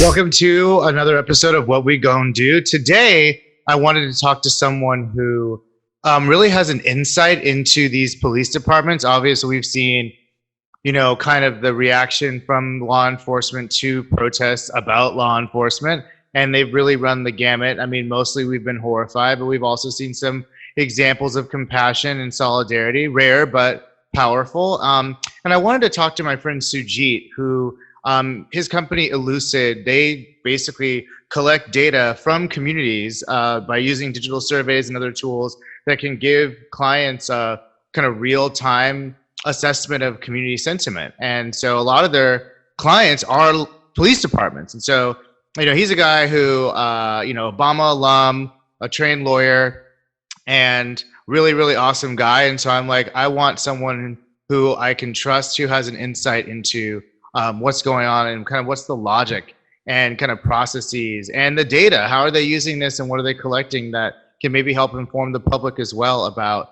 Welcome to another episode of What We Gon' Do. Today, I wanted to talk to someone who really has an insight into these police departments. Obviously, we've seen, kind of the reaction from law enforcement to protests about law enforcement, and they've really run the gamut. I mean, mostly we've been horrified, but we've also seen some examples of compassion and solidarity, rare but powerful. And I wanted to talk to my friend Sujeet, who his company ELUCD, they basically collect data from communities by using digital surveys and other tools that can give clients a kind of real-time assessment of community sentiment. And so a lot of their clients are police departments. And so, he's a guy who, Obama alum, a trained lawyer, and really, really awesome guy. And so I'm like, I want someone who I can trust, who has an insight into what's going on and kind of what's the logic and kind of processes and the data. How are they using this and what are they collecting that can maybe help inform the public as well about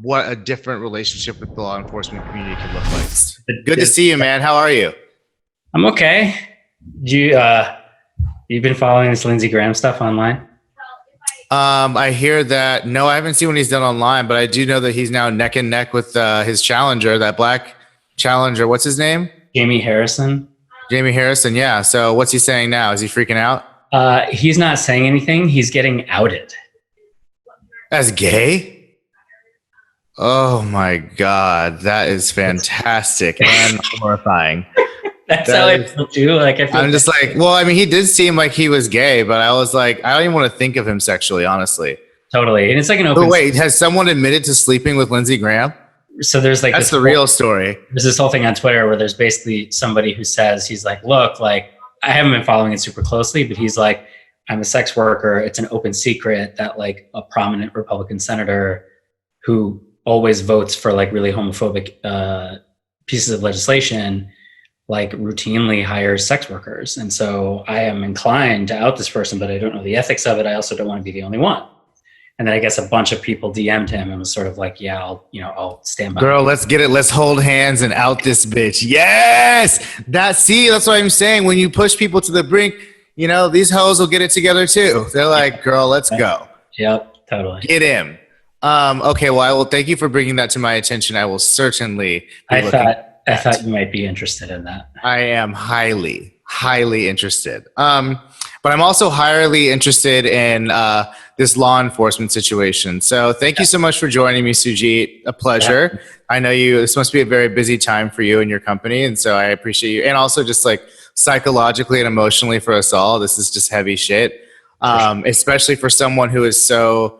what a different relationship with the law enforcement community can look like. Good to see you, man. How are you? I'm okay. You've been following this Lindsey Graham stuff online? I hear that. No, I haven't seen what he's done online, but I do know that he's now neck and neck with his challenger, that black challenger. What's his name? Jamie Harrison. Jamie Harrison, yeah. So what's he saying now? Is he freaking out? He's not saying anything. He's getting outed. As gay? Oh my God, that is fantastic and horrifying. That's how I feel too. I'm just like, well, I mean, he did seem like he was gay, but I was like, I don't even want to think of him sexually, honestly. Totally. And it's like an open... But wait, has someone admitted to sleeping with Lindsey Graham? So there's like... That's the real story. There's this whole thing on Twitter where there's basically somebody who says, he's like, look, like, I haven't been following it super closely, but he's like, I'm a sex worker. It's an open secret that like a prominent Republican senator who always votes for like really homophobic pieces of legislation, like routinely hires sex workers. And so I am inclined to out this person, but I don't know the ethics of it. I also don't want to be the only one. And then I guess a bunch of people DM'd him and was sort of like, yeah, I'll stand by. Girl, let's get it. Let's hold hands and out this bitch. Yes. That's what I'm saying. When you push people to the brink, these hoes will get it together too. They're like, girl, let's go. Yep, totally. Get him. Okay. Well, I will thank you for bringing that to my attention. I will certainly. I thought you might be interested in that. I am highly interested. But I'm also highly interested in this law enforcement situation. So thank you so much for joining me, Sujeet. A pleasure. Yeah. I know this must be a very busy time for you and your company. And so I appreciate you. And also just like psychologically and emotionally for us all, this is just heavy shit. Especially for someone who is so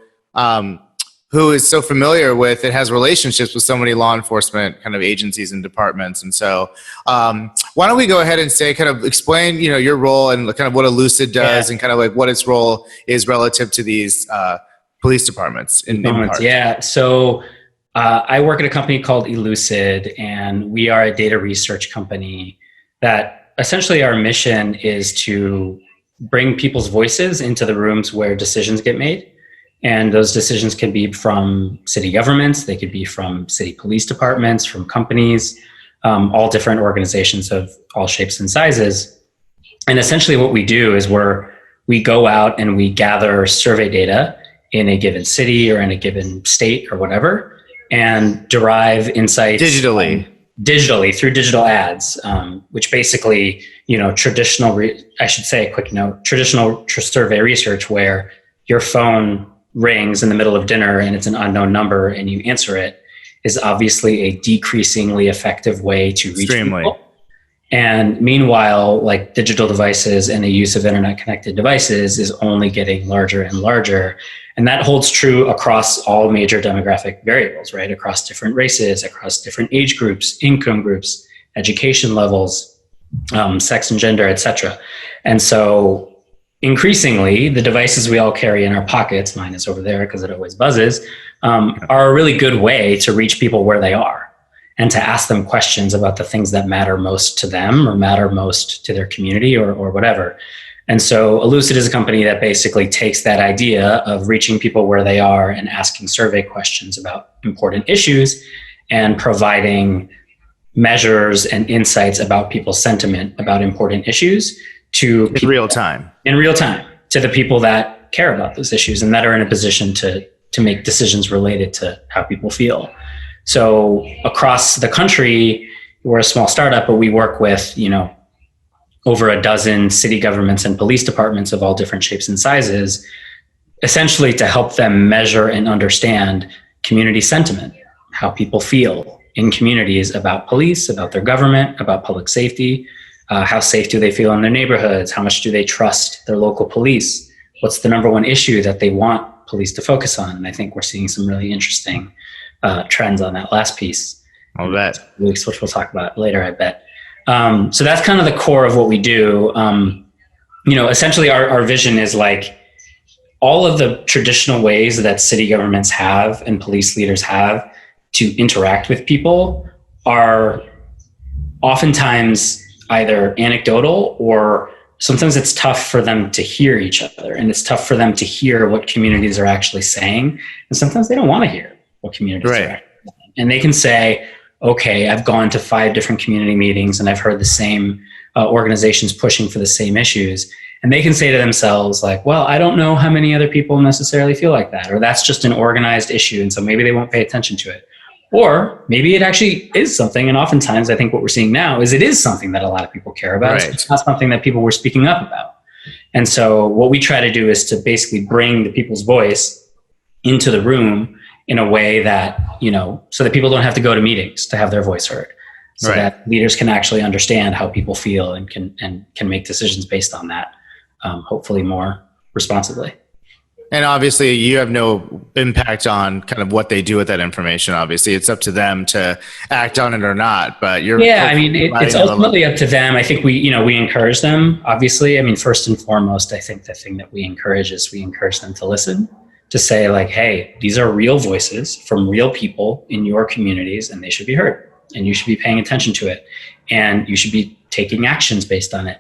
familiar with and has relationships with so many law enforcement kind of agencies and departments. And so why don't we go ahead and kind of explain, your role and kind of what ELUCD does and kind of like what its role is relative to these police departments. Yeah. So I work at a company called ELUCD, and we are a data research company that essentially our mission is to bring people's voices into the rooms where decisions get made. And those decisions can be from city governments, they could be from city police departments, from companies, all different organizations of all shapes and sizes. And essentially what we do is we go out and we gather survey data in a given city or in a given state or whatever, and derive insights digitally through digital ads, which basically, traditional survey research where your phone rings in the middle of dinner and it's an unknown number and you answer it is obviously a decreasingly effective way to reach people. And meanwhile, like digital devices and the use of internet connected devices is only getting larger and larger. And that holds true across all major demographic variables, right? Across different races, across different age groups, income groups, education levels, sex and gender, etc. And so increasingly, the devices we all carry in our pockets, mine is over there because it always buzzes, are a really good way to reach people where they are and to ask them questions about the things that matter most to them or matter most to their community or whatever. And so ELUCD is a company that basically takes that idea of reaching people where they are and asking survey questions about important issues and providing measures and insights about people's sentiment about important issues to in real time to the people that care about those issues and that are in a position to make decisions related to how people feel. So across the country, we're a small startup, but we work with, over a dozen city governments and police departments of all different shapes and sizes, essentially to help them measure and understand community sentiment, how people feel in communities about police, about their government, about public safety. How safe do they feel in their neighborhoods? How much do they trust their local police? What's the number one issue that they want police to focus on? And I think we're seeing some really interesting trends on that last piece. I'll bet. Which we'll talk about later, I bet. So that's kind of the core of what we do. Essentially our vision is like all of the traditional ways that city governments have and police leaders have to interact with people are oftentimes either anecdotal or sometimes it's tough for them to hear each other, and it's tough for them to hear what communities are actually saying. And sometimes they don't want to hear what communities are actually saying. And they can say, okay, I've gone to 5 different community meetings and I've heard the same organizations pushing for the same issues. And they can say to themselves like, well, I don't know how many other people necessarily feel like that, or that's just an organized issue. And so maybe they won't pay attention to it. Or maybe it actually is something. And oftentimes I think what we're seeing now is it is something that a lot of people care about. Right. It's not something that people were speaking up about. And so what we try to do is to basically bring the people's voice into the room in a way that, so that people don't have to go to meetings to have their voice heard. So that leaders can actually understand how people feel and can make decisions based on that, hopefully more responsibly. And obviously you have no impact on kind of what they do with that information. Obviously it's up to them to act on it or not, but it's ultimately up to them. I think we encourage them, obviously. I mean, first and foremost, I think the thing that we encourage them to listen, to say like, hey, these are real voices from real people in your communities and they should be heard and you should be paying attention to it and you should be taking actions based on it.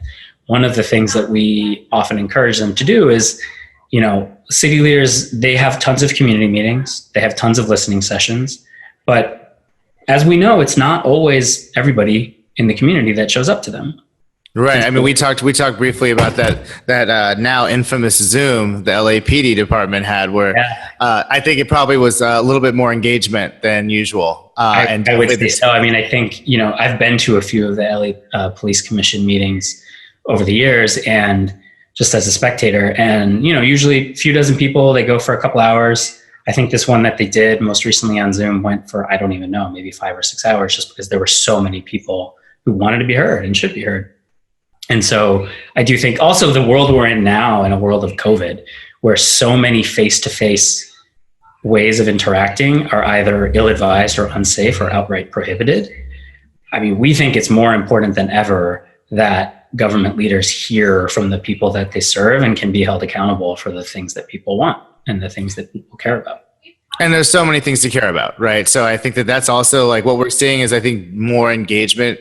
One of the things that we often encourage them to do is, city leaders, they have tons of community meetings, they have tons of listening sessions, but as we know, it's not always everybody in the community that shows up to them. Right. I mean, we talked briefly about that now infamous Zoom the LAPD department had, where I think it probably was a little bit more engagement than usual. I would say so. I mean, I think I've been to a few of the LA Police Commission meetings over the years, and just as a spectator, and usually a few dozen people, they go for a couple hours. I think this one that they did most recently on Zoom went for, I don't even know, maybe 5 or 6 hours, just because there were so many people who wanted to be heard and should be heard. And so I do think also the world we're in now, in a world of COVID, where so many face-to-face ways of interacting are either ill-advised or unsafe or outright prohibited. I mean, we think it's more important than ever that government leaders hear from the people that they serve and can be held accountable for the things that people want and the things that people care about. And there's so many things to care about, right? So I think that's also like what we're seeing is I think more engagement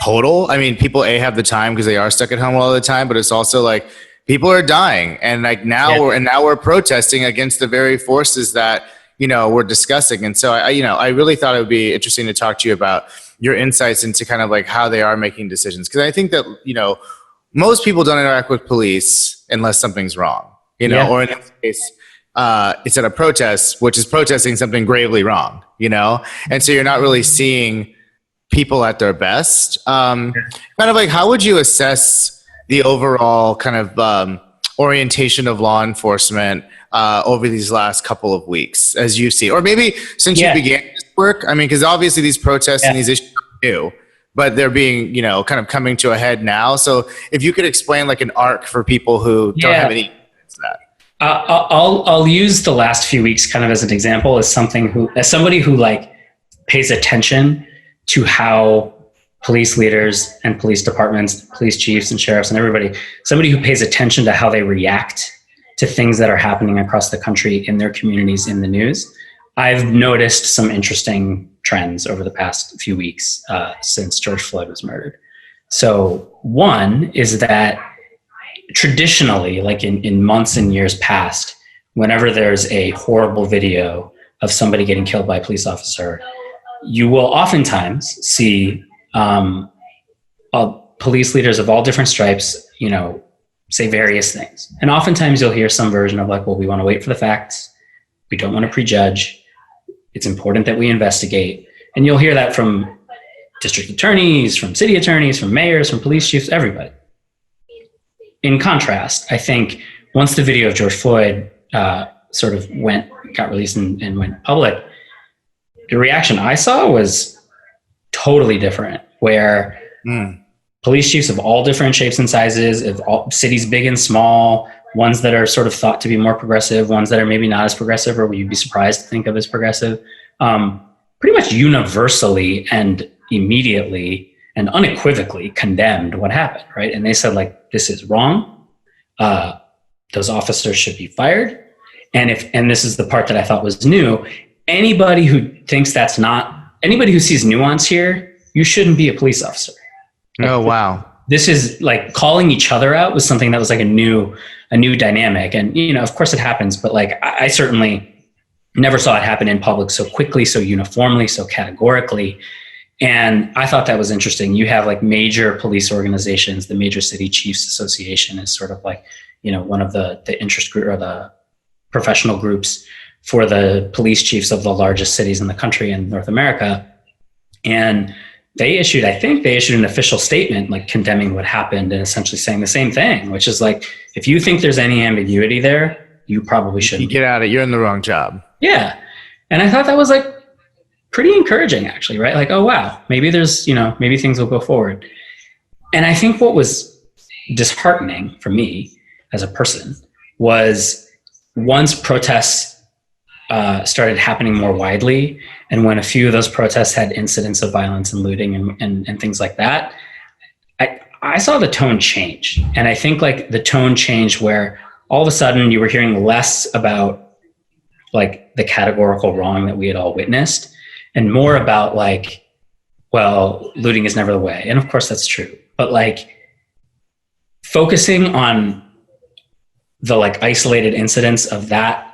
total. I mean, people have the time because they are stuck at home all the time, but it's also like people are dying, and like now we're protesting against the very forces that we're discussing. And so I really thought it would be interesting to talk to you about your insights into kind of like how they are making decisions, because I think that most people don't interact with police unless something's wrong, or in this case it's at a protest, which is protesting something gravely wrong, and so you're not really seeing people at their best. Kind of like, how would you assess the overall kind of orientation of law enforcement over these last couple of weeks as you see, or maybe since you began this work? I mean, because obviously these protests and these issues are new, but they're being, kind of coming to a head now. So if you could explain like an arc for people who don't have any experience that. I'll use the last few weeks kind of as an example as somebody who like pays attention to how police leaders and police departments, police chiefs and sheriffs and everybody, somebody who pays attention to how they react to things that are happening across the country in their communities in the news. I've noticed some interesting trends over the past few weeks since George Floyd was murdered. So one is that traditionally, like in months and years past, whenever there's a horrible video of somebody getting killed by a police officer, you will oftentimes see a police leaders of all different stripes, say various things. And oftentimes you'll hear some version of like, well, we want to wait for the facts. We don't want to prejudge. It's important that we investigate. And you'll hear that from district attorneys, from city attorneys, from mayors, from police chiefs, everybody. In contrast, I think once the video of George Floyd sort of got released and went public, the reaction I saw was totally different, where police chiefs of all different shapes and sizes, of all cities big and small, ones that are sort of thought to be more progressive, ones that are maybe not as progressive, or you'd be surprised to think of as progressive, pretty much universally and immediately and unequivocally condemned what happened, right? And they said, like, this is wrong. Those officers should be fired. And this is the part that I thought was new. Anybody who thinks anybody who sees nuance here, you shouldn't be a police officer. Oh, wow. This is like calling each other out was something that was like a new dynamic. And, of course it happens, but like, I certainly never saw it happen in public so quickly, so uniformly, so categorically. And I thought that was interesting. You have like major police organizations, the Major City Chiefs Association is sort of like, one of the interest group or the professional groups for the police chiefs of the largest cities in the country in North America. And they issued an official statement, like condemning what happened and essentially saying the same thing, which is like, if you think there's any ambiguity there, you probably shouldn't. Get out of it. You're in the wrong job. Yeah. And I thought that was like pretty encouraging actually, right? Like, oh, wow, maybe there's, maybe things will go forward. And I think what was disheartening for me as a person was once protests started happening more widely, and when a few of those protests had incidents of violence and looting and things like that, I saw the tone change. And I think like the tone changed where all of a sudden you were hearing less about like the categorical wrong that we had all witnessed and more about like, well, looting is never the way. And of course that's true, but like focusing on the like isolated incidents of that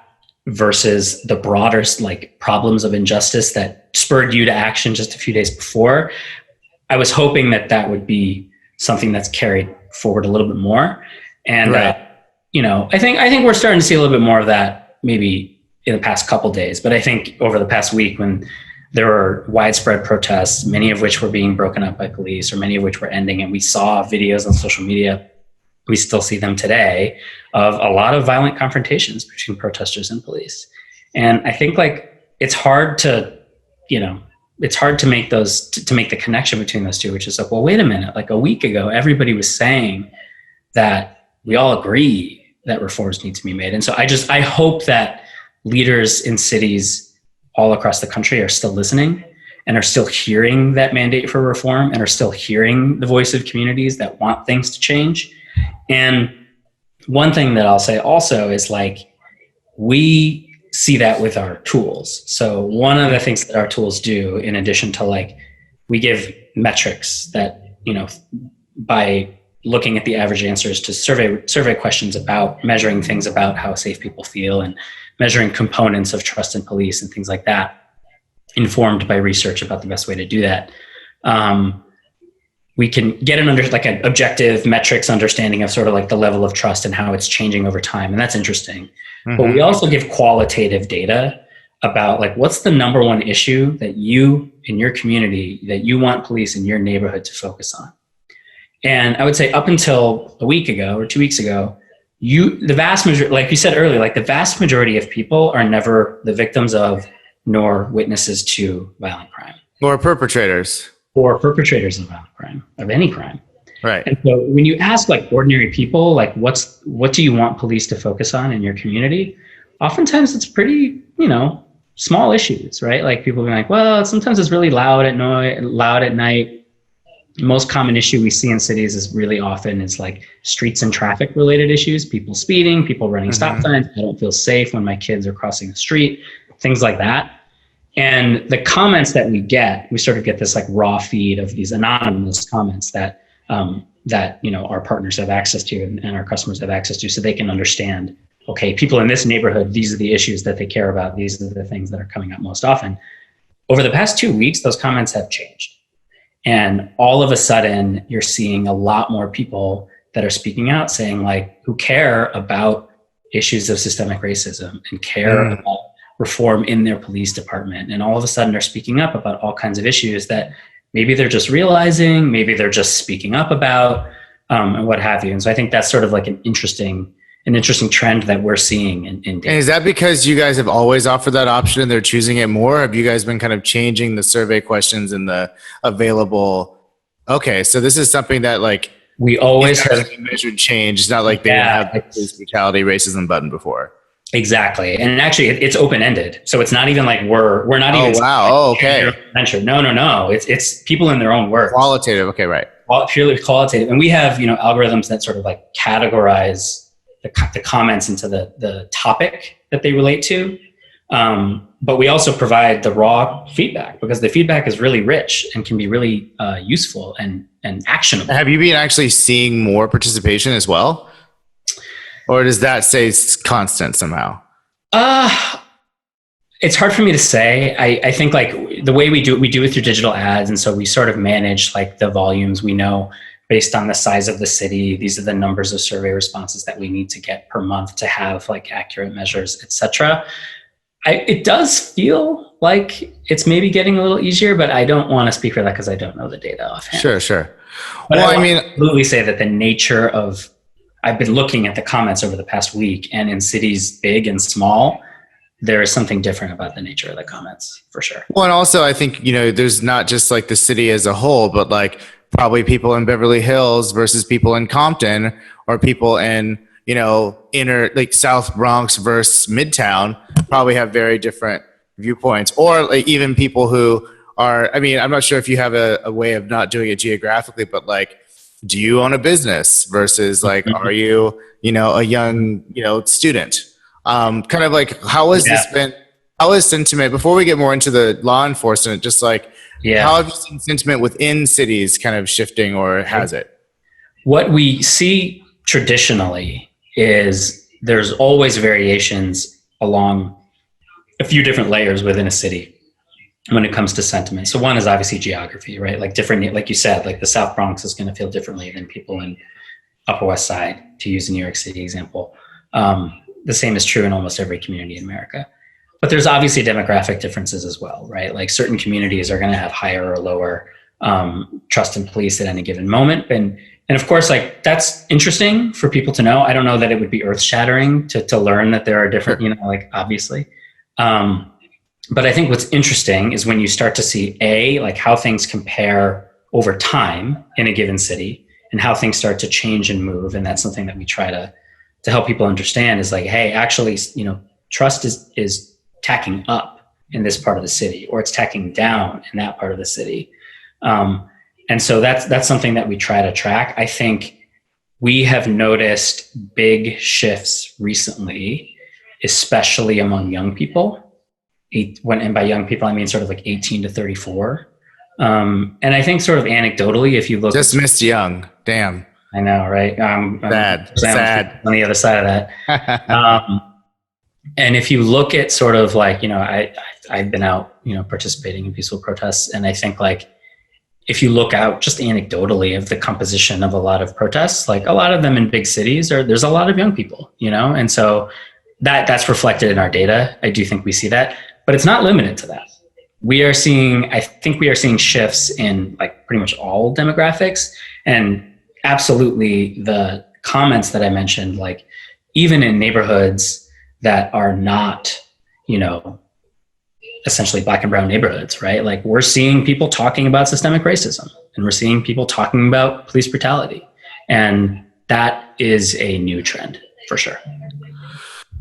versus the broader like problems of injustice that spurred you to action just a few days before, I was hoping that would be something that's carried forward a little bit more. And, right. I think we're starting to see a little bit more of that maybe in the past couple days, but I think over the past week when there were widespread protests, many of which were being broken up by police or many of which were ending, and we saw videos on social media, we still see them today, of a lot of violent confrontations between protesters and police. And I think like it's hard to make the connection between those two, which is like, well, wait a minute, like a week ago, everybody was saying that we all agree that reforms need to be made. And so I hope that leaders in cities all across the country are still listening and are still hearing that mandate for reform and are still hearing the voice of communities that want things to change. And one thing that I'll say also is like, we see that with our tools. So one of the things that our tools do, in addition to like, we give metrics that, by looking at the average answers to survey questions about measuring things about how safe people feel and measuring components of trust in police and things like that, informed by research about the best way to do that. We can get an objective metrics understanding of sort of like the level of trust and how it's changing over time. And that's interesting. Mm-hmm. But we also give qualitative data about like, what's the number one issue that you in your community that you want police in your neighborhood to focus on? And I would say up until a week ago or 2 weeks ago, the vast majority, like you said earlier, like the vast majority of people are never the victims of nor witnesses to violent crime. Or perpetrators. Or perpetrators of violent crime, of any crime. Right. And so when you ask like ordinary people, like what do you want police to focus on in your community? Oftentimes it's pretty, small issues, right? Like people be like, well, sometimes it's really loud at night. Most common issue we see in cities is really often is like streets and traffic related issues, people speeding, people running stop signs. I don't feel safe when my kids are crossing the street, things like that. And the comments that we sort of get this like raw feed of these anonymous comments that our partners have access to and our customers have access to, so they can understand, okay, people in this neighborhood, these are the issues that they care about. These are the things that are coming up most often. Over the past 2 weeks, those comments have changed. And all of a sudden, you're seeing a lot more people that are speaking out saying, like, who care about issues of systemic racism and care about reform in their police department. And all of a sudden are speaking up about all kinds of issues that maybe they're just realizing, maybe they're just speaking up about, and what have you. And so I think that's sort of like an interesting trend that we're seeing in data. And is that because you guys have always offered that option and they're choosing it more? Or have you guys been kind of changing the survey questions and the available? Okay, so this is something that like we always have measured change. It's not like they didn't have the police brutality, racism button before. Exactly. And actually it's open-ended. So it's not even like we're not even. Oh, wow. Oh, okay. No. It's people in their own words. Qualitative. Okay. Right. Purely qualitative. And we have, algorithms that sort of like categorize the comments into the topic that they relate to. But we also provide the raw feedback because the feedback is really rich and can be really useful and actionable. Have you been actually seeing more participation as well? Or does that say it's constant somehow? It's hard for me to say. I think like the way we do it through digital ads. And so we sort of manage like the volumes. We know based on the size of the city, these are the numbers of survey responses that we need to get per month to have like accurate measures, et cetera. It does feel like it's maybe getting a little easier, but I don't want to speak for that because I don't know the data offhand. Sure. But I mean, absolutely say that the nature of, I've been looking at the comments over the past week, and in cities big and small, there is something different about the nature of the comments for sure. Well, and also I think, there's not just like the city as a whole, but like probably people in Beverly Hills versus people in Compton, or people in, inner like South Bronx versus Midtown probably have very different viewpoints, or like even people who are, I'm not sure if you have a way of not doing it geographically, but like, do you own a business versus like, are you, a young, student? Kind of like, how has this been, how has sentiment, before we get more into the law enforcement, just like, how have you seen sentiment within cities kind of shifting, or has it? What we see traditionally is there's always variations along a few different layers within a city when it comes to sentiment. So one is obviously geography, right? Like different, like you said, like the South Bronx is going to feel differently than people in Upper West Side, to use the New York City example. The same is true in almost every community in America. But there's obviously demographic differences as well, right? Like certain communities are going to have higher or lower trust in police at any given moment. And of course, like that's interesting for people to know. I don't know that it would be earth shattering to learn that there are different, like obviously. But I think what's interesting is when you start to see like how things compare over time in a given city and how things start to change and move. And that's something that we try to help people understand is like, hey, actually, trust is tacking up in this part of the city, or it's tacking down in that part of the city. And so that's something that we try to track. I think we have noticed big shifts recently, especially among young people. And by young people, I mean sort of like 18 to 34. And I think sort of anecdotally, if you look, just missed young, damn. I know, right? Sad. On the other side of that. And if you look at sort of like, I've been out, participating in peaceful protests. And I think like, if you look out just anecdotally of the composition of a lot of protests, like a lot of them in big cities, there's a lot of young people, and so that's reflected in our data. I do think we see that, but it's not limited to that. I think we are seeing shifts in like pretty much all demographics, and absolutely the comments that I mentioned, like even in neighborhoods that are not, essentially Black and brown neighborhoods, right? Like we're seeing people talking about systemic racism, and we're seeing people talking about police brutality. And that is a new trend for sure.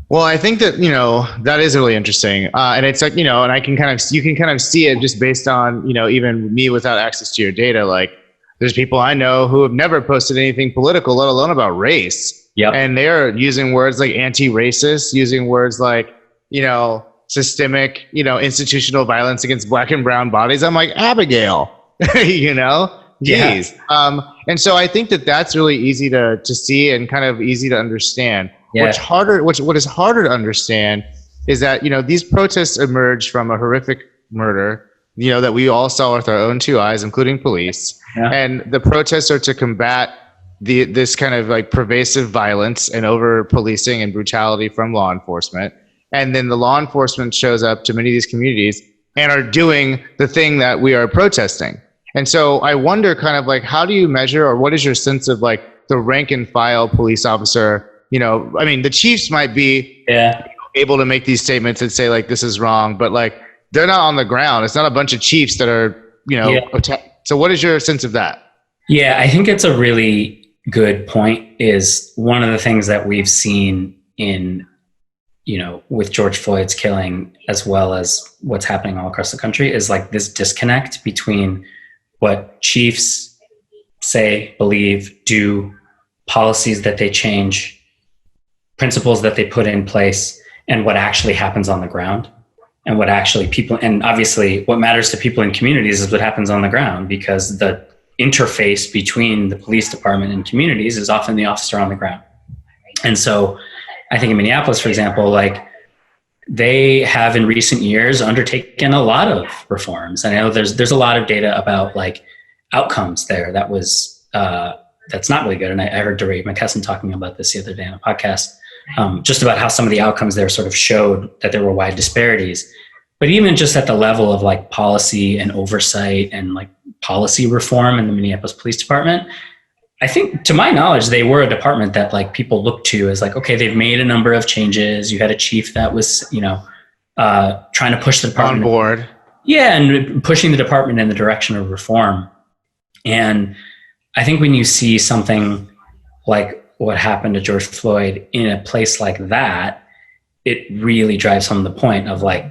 Well, I think that, that is really interesting. And it's like, and you can kind of see it just based on, even me without access to your data. Like there's people I know who have never posted anything political, let alone about race. Yep. And they're using words like anti-racist, using words like, systemic, institutional violence against Black and brown bodies. I'm like, Abigail, geez. Yeah. And so I think that that's really easy to see and kind of easy to understand. Yeah. What is harder to understand is that, these protests emerged from a horrific murder that we all saw with our own two eyes, including police. Yeah. And the protests are to combat this kind of like pervasive violence and over policing and brutality from law enforcement. And then the law enforcement shows up to many of these communities and are doing the thing that we are protesting. And so I wonder kind of like, how do you measure, or what is your sense of like the rank and file police officer? I mean, the chiefs might be able to make these statements and say like, this is wrong, but like, they're not on the ground. It's not a bunch of chiefs that are, So what is your sense of that? Yeah, I think it's a really good point. Is one of the things that we've seen in, with George Floyd's killing, as well as what's happening all across the country, is like this disconnect between what chiefs say, believe, do, policies that they change, principles that they put in place, and what actually happens on the ground. And what actually and obviously what matters to people in communities is what happens on the ground, because the interface between the police department and communities is often the officer on the ground. And so I think in Minneapolis, for example, like they have in recent years undertaken a lot of reforms. And I know there's a lot of data about like outcomes there that was, that's not really good. And I heard DeRay McKesson talking about this the other day on a podcast. Just about how some of the outcomes there sort of showed that there were wide disparities. But even just at the level of like policy and oversight and like policy reform in the Minneapolis Police Department, I think to my knowledge, they were a department that like people looked to as like, okay, they've made a number of changes. You had a chief that was, trying to push the department on board. Yeah. And pushing the department in the direction of reform. And I think when you see something like what happened to George Floyd in a place like that, it really drives home the point of like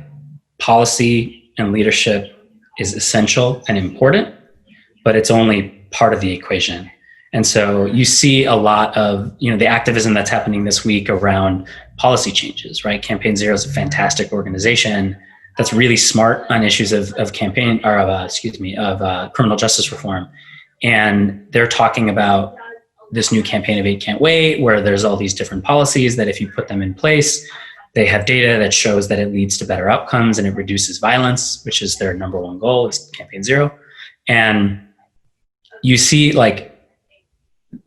policy and leadership is essential and important, but it's only part of the equation. And so you see a lot of, the activism that's happening this week around policy changes, right? Campaign Zero is a fantastic organization that's really smart on issues of criminal justice reform. And they're talking about this new campaign of 8 Can't Wait, where there's all these different policies that if you put them in place, they have data that shows that it leads to better outcomes and it reduces violence, which is their number one goal, is Campaign Zero. And you see like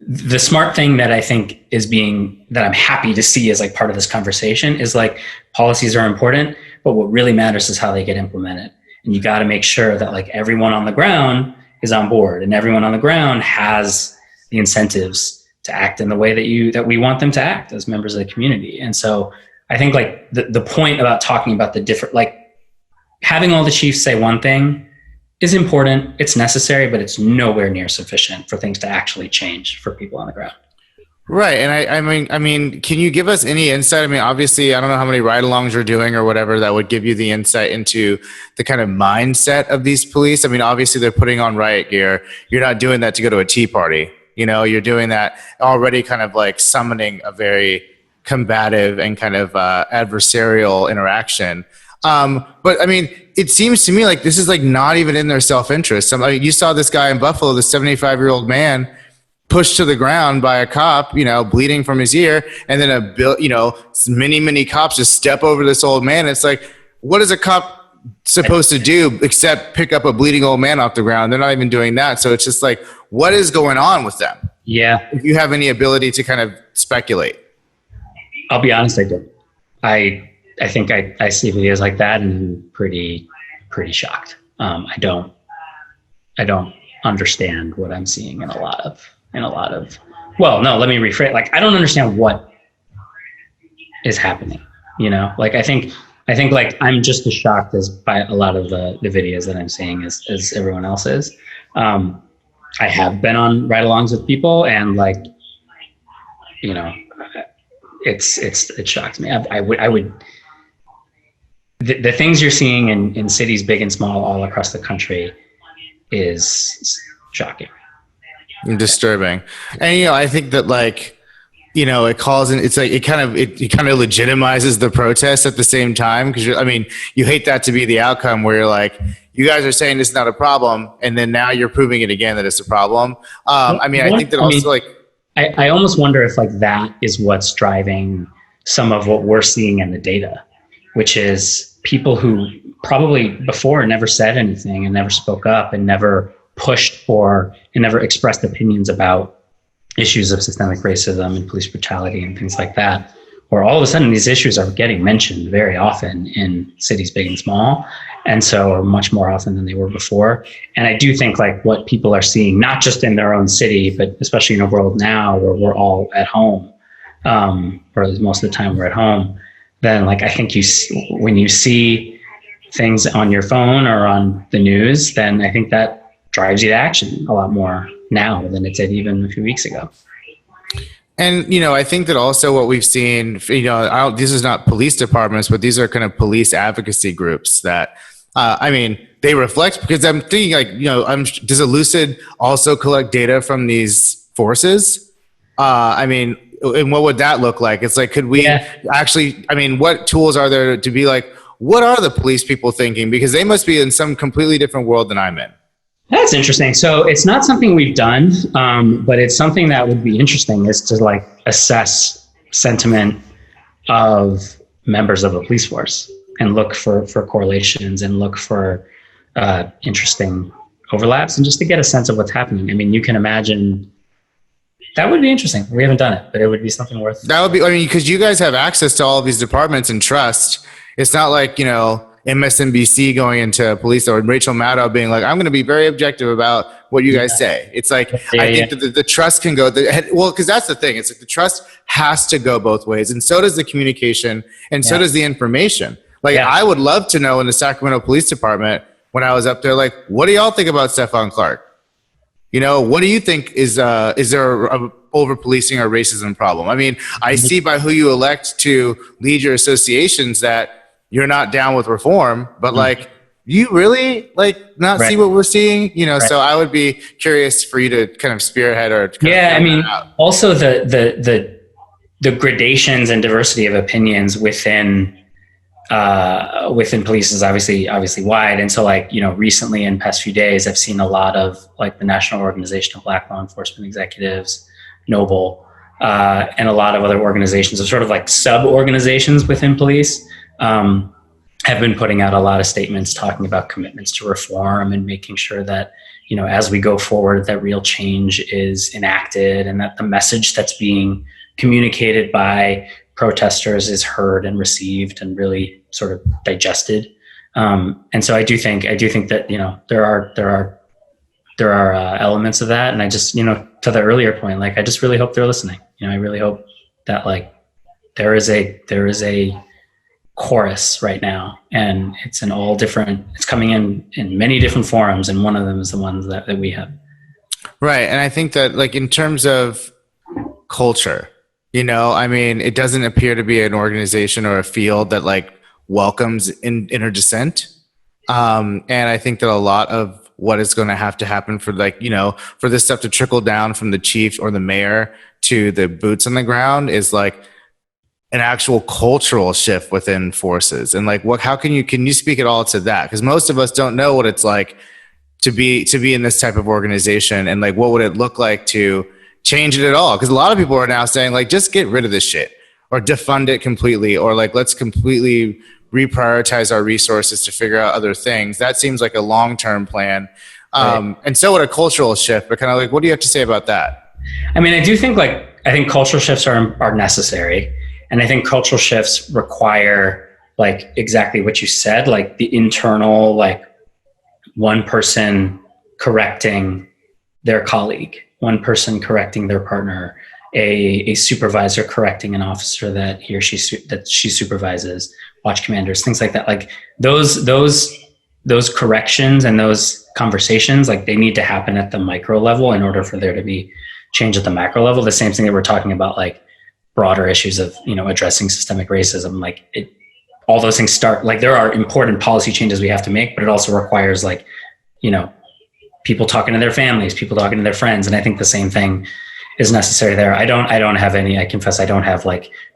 the smart thing that I think that I'm happy to see as like part of this conversation is like policies are important, but what really matters is how they get implemented. And you got to make sure that like everyone on the ground is on board and everyone on the ground has the incentives to act in the way that we want them to act as members of the community. And so I think like the point about talking about the different, like having all the chiefs say one thing is important, it's necessary, but it's nowhere near sufficient for things to actually change for people on the ground. Right. And I mean, can you give us any insight? I mean, obviously, I don't know how many ride-alongs you're doing or whatever that would give you the insight into the kind of mindset of these police. I mean, obviously they're putting on riot gear. You're not doing that to go to a tea party. You're doing that already kind of like summoning a very combative and kind of adversarial interaction. But I mean, it seems to me like this is like not even in their self-interest. You saw this guy in Buffalo, the 75-year-old man pushed to the ground by a cop, bleeding from his ear. And then many cops just step over this old man. It's like, what is a cop supposed to do except pick up a bleeding old man off the ground? They're not even doing that. So it's just like, what is going on with them? Yeah. If you have any ability to kind of speculate. I'll be honest, I don't. I think I see videos like that and I'm pretty shocked. I don't understand what I'm seeing in a lot of, well, no, let me rephrase. Like, I don't understand what is happening, like, I think like I'm just as shocked as by a lot of the videos that I'm seeing as everyone else is. I have been on ride-alongs with people and like, it shocks me. I would, the things you're seeing in cities big and small all across the country is shocking. Disturbing. And, I think that like, it calls in, it's like, it kind of legitimizes the protest at the same time. Cause you hate that to be the outcome where you're like, you guys are saying this is not a problem. And then now you're proving it again that it's a problem. I think that also like, I almost wonder if like that is what's driving some of what we're seeing in the data, which is people who probably before never said anything and never spoke up and never pushed for and never expressed opinions about issues of systemic racism and police brutality and things like that, where all of a sudden these issues are getting mentioned very often in cities big and small, and so are much more often than they were before. And I do think like what people are seeing, not just in their own city, but especially in a world now where we're all at home, or at least most of the time we're at home, then like I think when you see things on your phone or on the news, then I think that drives you to action a lot more now than it did even a few weeks ago. And, I think that also what we've seen, this is not police departments, but these are kind of police advocacy groups that, they reflect, because I'm thinking like, does ELUCD also collect data from these forces? And what would that look like? It's like, could we actually, what tools are there to be like, what are the police people thinking? Because they must be in some completely different world than I'm in. That's interesting. So it's not something we've done, but it's something that would be interesting, is to like assess sentiment of members of a police force and look for correlations and look for interesting overlaps, and just to get a sense of what's happening. You can imagine that would be interesting. We haven't done it, but it would be something worth. That would be, because you guys have access to all of these departments and trust. It's not like, MSNBC going into police, or Rachel Maddow being like, I'm going to be very objective about what you guys say. It's like, I think that the trust can go, because that's the thing. It's like the trust has to go both ways. And so does the communication, and so does the information. I would love to know in the Sacramento Police Department, when I was up there, like, what do y'all think about Stephon Clark? What do you think is there a over-policing or racism problem? I see by who you elect to lead your associations that you're not down with reform, but like, you really not see what we're seeing, So I would be curious for you to kind of spearhead or. Also the gradations and diversity of opinions within police is obviously wide. And so recently in the past few days, I've seen a lot of the National Organization of Black Law Enforcement Executives, Noble, and a lot of other organizations, of sort of like sub-organizations within police, have been putting out a lot of statements talking about commitments to reform and making sure that, as we go forward, that real change is enacted, and that the message that's being communicated by protesters is heard and received and really sort of digested. And so I do think that, there are elements of that. And I just, to the earlier point, I just really hope they're listening. I really hope that there is a chorus right now, and it's coming in many different forums, and one of them is the ones that we have. Right. And I think that in terms of culture, it doesn't appear to be an organization or a field that welcomes inner dissent. And I think that a lot of what is going to have to happen for for this stuff to trickle down from the chief or the mayor to the boots on the ground is an actual cultural shift within forces. And how can you speak at all to that? Because most of us don't know what it's like to be in this type of organization, and what would it look like to change it at all? Because a lot of people are now saying just get rid of this shit, or defund it completely, or let's completely reprioritize our resources to figure out other things. That seems like a long-term plan. Right. And so would a cultural shift, but kind of what do you have to say about that? I do think I think cultural shifts are necessary. And I think cultural shifts require exactly what you said, the internal, one person correcting their colleague, one person correcting their partner, a supervisor correcting an officer that he or she supervises, watch commanders, things like that. Those corrections and those conversations, they need to happen at the micro level in order for there to be change at the macro level. The same thing that we're talking about, broader issues of, addressing systemic racism, all those things start, there are important policy changes we have to make, but it also requires people talking to their families, people talking to their friends. And I think the same thing is necessary there. I confess I don't have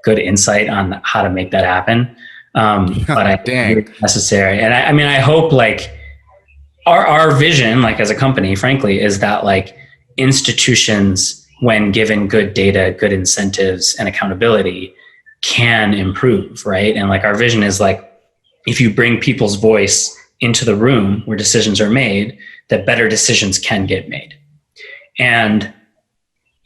good insight on how to make that happen. But I think it's necessary. And I hope our vision, as a company, frankly, is that institutions, when given good data, good incentives, and accountability, can improve, right? And our vision is if you bring people's voice into the room where decisions are made, that better decisions can get made. And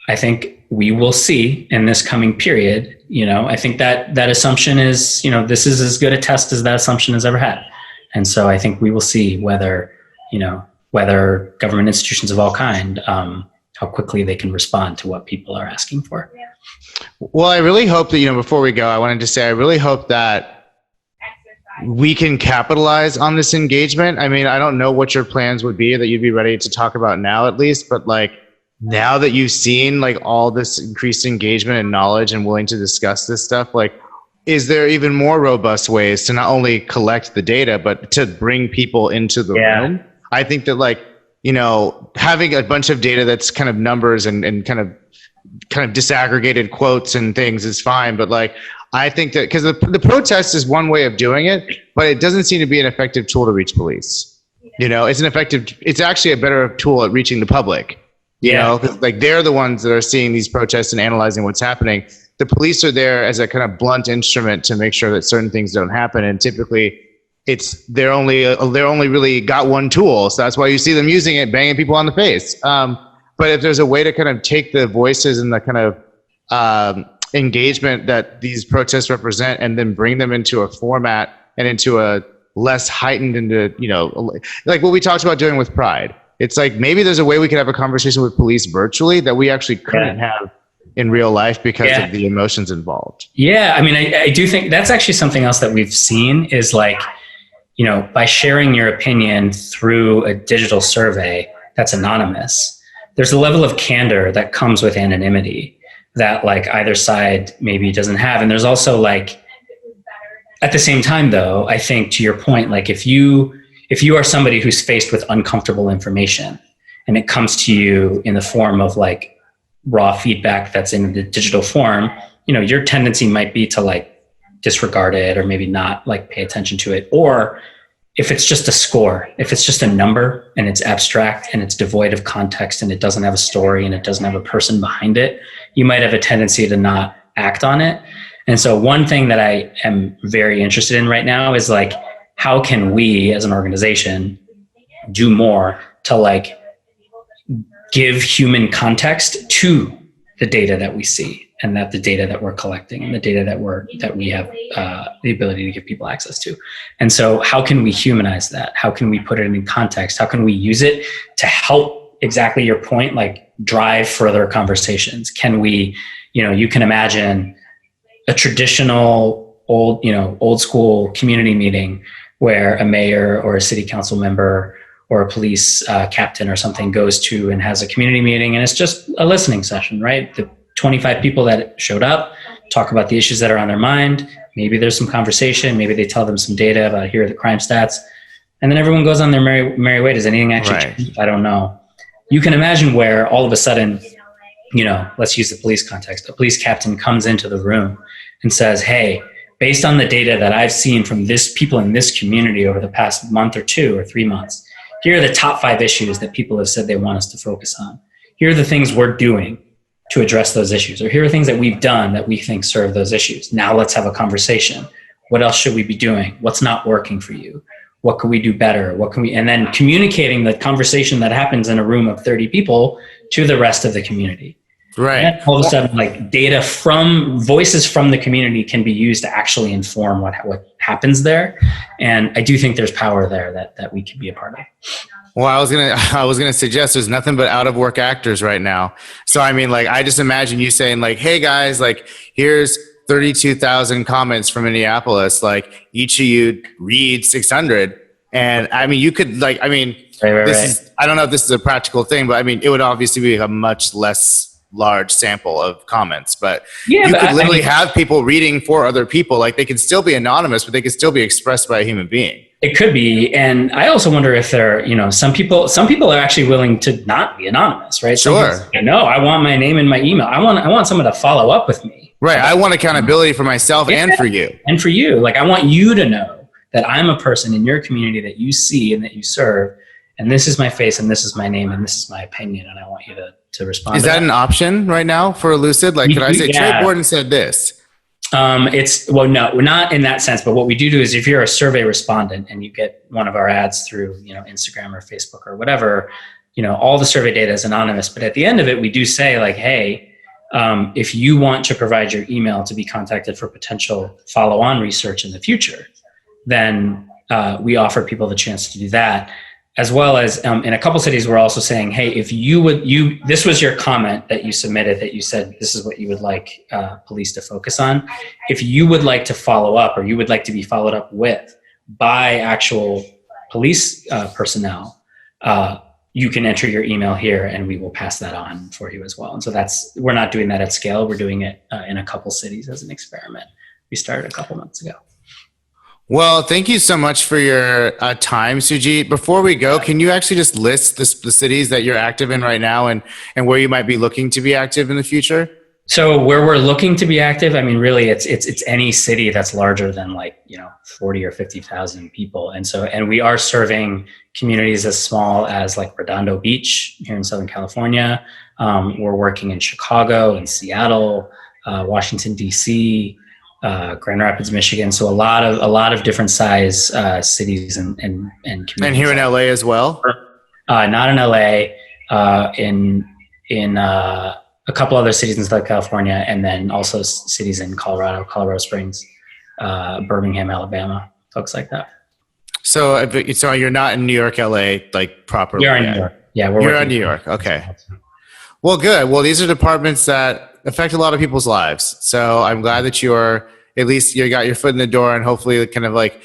I think we will see in this coming period, I think that assumption is, this is as good a test as that assumption has ever had. And so I think we will see whether government institutions of all kind, how quickly they can respond to what people are asking for. Well, I really hope that, before we go, I wanted to say, I really hope that we can capitalize on this engagement. I mean, I don't know what your plans would be that you'd be ready to talk about now, at least, but now that you've seen all this increased engagement and knowledge and willing to discuss this stuff, is there even more robust ways to not only collect the data, but to bring people into the room? I think that having a bunch of data that's kind of numbers and kind of disaggregated quotes and things is fine. But I think that because the protest is one way of doing it, but it doesn't seem to be an effective tool to reach police. It's actually a better tool at reaching the public, because they're the ones that are seeing these protests and analyzing what's happening. The police are there as a kind of blunt instrument to make sure that certain things don't happen. And typically they're only really got one tool. So that's why you see them using it, banging people on the face. But if there's a way to kind of take the voices and the kind of engagement that these protests represent and then bring them into a format and into a less heightened like what we talked about doing with Pride. It's maybe there's a way we could have a conversation with police virtually that we actually couldn't have in real life because of the emotions involved. Yeah. I mean, I do think that's actually something else that we've seen is by sharing your opinion through a digital survey that's anonymous, there's a level of candor that comes with anonymity that either side maybe doesn't have. And there's also at the same time though, I think to your point, if you are somebody who's faced with uncomfortable information and it comes to you in the form of raw feedback that's in the digital form, your tendency might be to disregard it or maybe not pay attention to it. Or if it's just a score, if it's just a number and it's abstract and it's devoid of context and it doesn't have a story and it doesn't have a person behind it, you might have a tendency to not act on it. And so one thing that I am very interested in right now is how can we as an organization do more to give human context to the data that we see and that the data that we're collecting and the data that we have the ability to give people access to. And so how can we humanize that? How can we put it in context? How can we use it to help, exactly your point, drive further conversations? Can we, you can imagine a traditional old school community meeting where a mayor or a city council member or a police captain or something goes to and has a community meeting and it's just a listening session, right? The 25 people that showed up talk about the issues that are on their mind. Maybe there's some conversation. Maybe they tell them some data about here are the crime stats. And then everyone goes on their merry way. Does anything actually change? I don't know. You can imagine where all of a sudden, let's use the police context. A police captain comes into the room and says, hey, based on the data that I've seen from people in this community over the past month or 2 or 3 months, here are the top 5 issues that people have said they want us to focus on. Here are the things we're doing to address those issues, or here are things that we've done that we think serve those issues. Now let's have a conversation. What else should we be doing? What's not working for you? What can we do better? And then communicating the conversation that happens in a room of 30 people to the rest of the community. Right. And all of a sudden, data from voices from the community can be used to actually inform what happens there. And I do think there's power there that we can be a part of. Well, I was gonna suggest there's nothing but out of work actors right now. So I mean, I just imagine you saying hey guys, here's 32,000 comments from Minneapolis. Each of you read 600, and I mean, you could right. Is, I don't know if this is a practical thing, but I mean, it would obviously be a much less large sample of comments, but you could literally have people reading for other people. They could still be anonymous, but they could still be expressed by a human being. It could be. And I also wonder if some people are actually willing to not be anonymous, right? Sure. No, I want my name in my email. I want someone to follow up with me. Right. I want accountability for myself and for you. And for you. I want you to know that I'm a person in your community that you see and that you serve. And this is my face and this is my name and this is my opinion. And I want you to respond. Is that an option right now for ELUCD? Could I say Trey Borden said this? Well, no, not in that sense. But what we do is, if you're a survey respondent and you get one of our ads through, Instagram or Facebook or whatever, all the survey data is anonymous. But at the end of it, we do say like, hey, if you want to provide your email to be contacted for potential follow-on research in the future, then we offer people the chance to do that. As well as in a couple cities, we're also saying, hey, if this was your comment that you submitted, that you said this is what you would like police to focus on. If you would like to follow up, or you would like to be followed up with by actual police personnel, you can enter your email here and we will pass that on for you as well. And so we're not doing that at scale. We're doing it in a couple cities as an experiment. We started a couple months ago. Well, thank you so much for your time, Sujeet. Before we go, can you actually just list the cities that you're active in right now and where you might be looking to be active in the future? So where we're looking to be active, I mean, really it's any city that's larger than 40 or 50,000 people. And we are serving communities as small as like Redondo Beach here in Southern California. We're working in Chicago and Seattle, Washington, DC, Grand Rapids, Michigan. So a lot of different size cities and communities. And here in LA as well? Not in LA, in a couple other cities in Southern California, and then also cities in Colorado Springs, Birmingham, Alabama, folks like that. So you're not in New York, LA, like properly? You're in New York. Yeah, you're in New York. Okay. Well, good. Well, these are departments that affect a lot of people's lives. So I'm glad that at least you got your foot in the door and hopefully kind of like,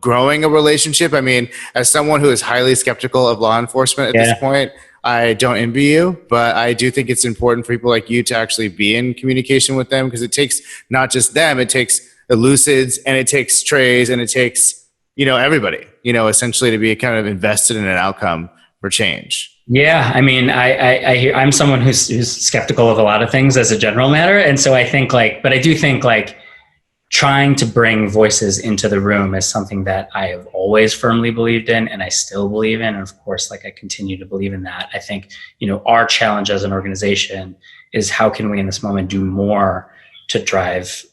growing a relationship. I mean, as someone who is highly skeptical of law enforcement at this point, I don't envy you, but I do think it's important for people like you to actually be in communication with them, because it takes not just them, it takes ELUCDs and it takes Trays and it takes, everybody, essentially to be kind of invested in an outcome for change. Yeah, I mean, I'm someone who's skeptical of a lot of things as a general matter, and so I think but I do think trying to bring voices into the room is something that I have always firmly believed in, and I still believe in. And of course, I continue to believe in that. I think, our challenge as an organization is how can we in this moment do more to drive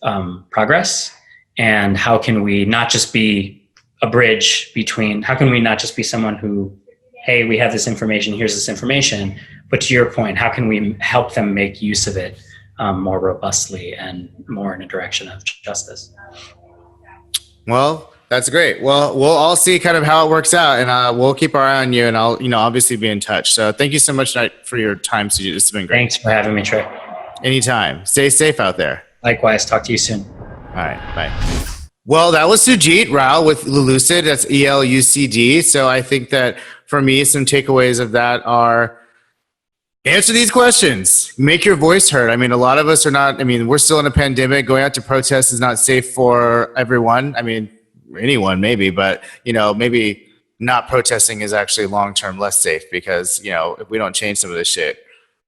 progress? And how can we not just be a bridge between, how can we not just be someone who, hey, we have this information, here's this information, but to your point, how can we help them make use of it more robustly and more in a direction of justice? Well, that's great. Well, we'll all see kind of how it works out, and we'll keep our eye on you, and I'll, obviously be in touch. So thank you so much for your time, Sujeet. This has been great. Thanks for having me, Trey. Anytime. Stay safe out there. Likewise. Talk to you soon. All right. Bye. Well, that was Sujeet Rao with ELUCD. That's ELUCD. So I think that for me, some takeaways of that are: answer these questions. Make your voice heard. I mean, a lot of us are not, we're still in a pandemic. Going out to protest is not safe for everyone. I mean, anyone maybe, but, maybe not protesting is actually long-term less safe, because, if we don't change some of this shit,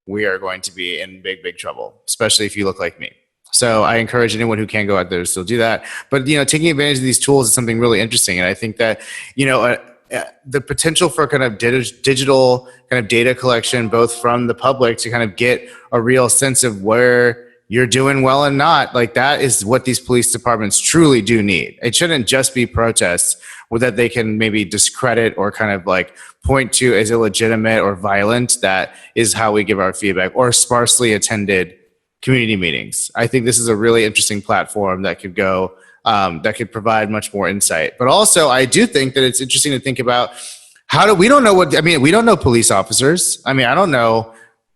we are going to be in big, big trouble, especially if you look like me. So I encourage anyone who can go out there to still do that. But, taking advantage of these tools is something really interesting. And I think that, the potential for kind of digital kind of data collection, both from the public to kind of get a real sense of where you're doing well and not, that is what these police departments truly do need. It shouldn't just be protests that they can maybe discredit or kind of point to as illegitimate or violent. That is how we give our feedback, or sparsely attended community meetings. I think this is a really interesting platform that could go that could provide much more insight. But also, I do think that it's interesting to think about we don't know police officers. I don't know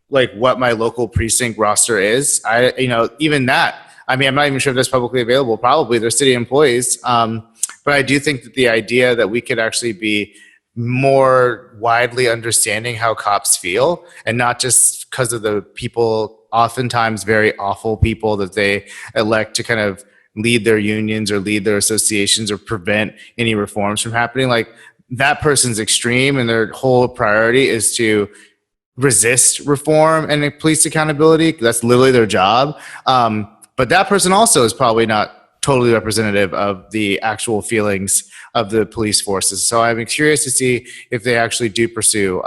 what my local precinct roster is. Even that, I'm not even sure if that's publicly available. Probably they're city employees. But I do think that the idea that we could actually be more widely understanding how cops feel, and not just because of the people, oftentimes very awful people that they elect to kind of lead their unions or lead their associations or prevent any reforms from happening. That person's extreme, and their whole priority is to resist reform and police accountability. That's literally their job. But that person also is probably not totally representative of the actual feelings of the police forces. So I'm curious to see if they actually do pursue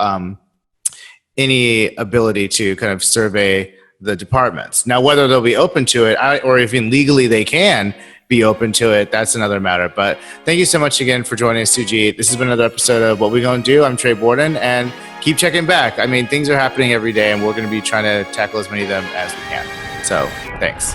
any ability to kind of survey the departments. Now, whether they'll be open to it or even legally they can be open to it, that's another matter. But thank you so much again for joining us, Sujeet. This has been another episode of What We Gonna Do. I'm Trey Borden, and keep checking back. I mean, things are happening every day, and we're going to be trying to tackle as many of them as we can. So thanks.